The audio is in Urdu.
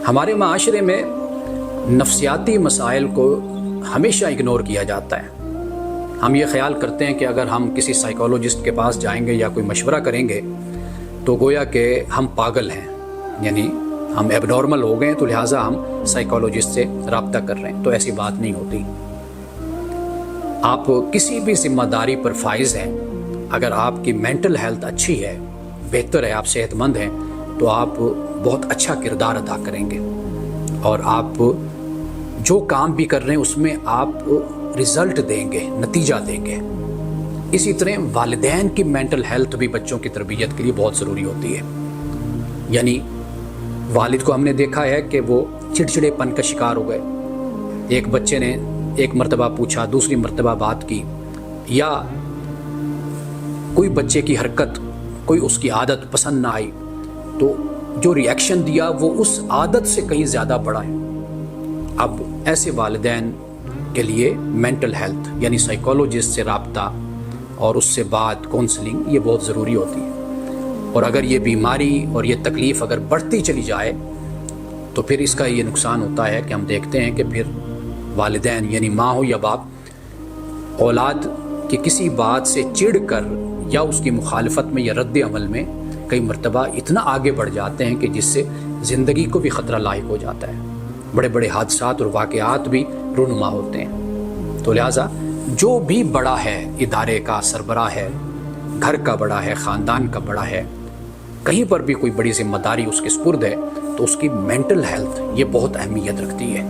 ہمارے معاشرے میں نفسیاتی مسائل کو ہمیشہ اگنور کیا جاتا ہے۔ ہم یہ خیال کرتے ہیں کہ اگر ہم کسی سائیکالوجسٹ کے پاس جائیں گے یا کوئی مشورہ کریں گے تو گویا کہ ہم پاگل ہیں، یعنی ہم ایب نارمل ہو گئے ہیں، تو لہٰذا ہم سائیکالوجسٹ سے رابطہ کر رہے ہیں۔ تو ایسی بات نہیں ہوتی۔ آپ کسی بھی ذمہ داری پر فائز ہیں، اگر آپ کی مینٹل ہیلتھ اچھی ہے، بہتر ہے، آپ صحت مند ہیں، تو آپ بہت اچھا کردار ادا کریں گے، اور آپ جو کام بھی کر رہے ہیں اس میں آپ رزلٹ دیں گے، نتیجہ دیں گے۔ اسی طرح والدین کی مینٹل ہیلتھ بھی بچوں کی تربیت کے لیے بہت ضروری ہوتی ہے۔ یعنی والد کو ہم نے دیکھا ہے کہ وہ چڑچڑے پن کا شکار ہو گئے، ایک بچے نے ایک مرتبہ پوچھا، دوسری مرتبہ بات کی، یا کوئی بچے کی حرکت، کوئی اس کی عادت پسند نہ آئی، تو جو ری ایکشن دیا وہ اس عادت سے کہیں زیادہ بڑا ہے۔ اب ایسے والدین کے لیے مینٹل ہیلتھ یعنی سائیکالوجسٹ سے رابطہ اور اس سے بعد کونسلنگ یہ بہت ضروری ہوتی ہے۔ اور اگر یہ بیماری اور یہ تکلیف اگر بڑھتی چلی جائے تو پھر اس کا یہ نقصان ہوتا ہے کہ ہم دیکھتے ہیں کہ پھر والدین یعنی ماں ہو یا باپ اولاد کی کسی بات سے چڑ کر یا اس کی مخالفت میں یا رد عمل میں کئی مرتبہ اتنا آگے بڑھ جاتے ہیں کہ جس سے زندگی کو بھی خطرہ لاحق ہو جاتا ہے، بڑے بڑے حادثات اور واقعات بھی رونما ہوتے ہیں۔ تو لہٰذا جو بھی بڑا ہے، ادارے کا سربراہ ہے، گھر کا بڑا ہے، خاندان کا بڑا ہے، کہیں پر بھی کوئی بڑی ذمہ داری اس کے سپرد ہے، تو اس کی مینٹل ہیلتھ یہ بہت اہمیت رکھتی ہے۔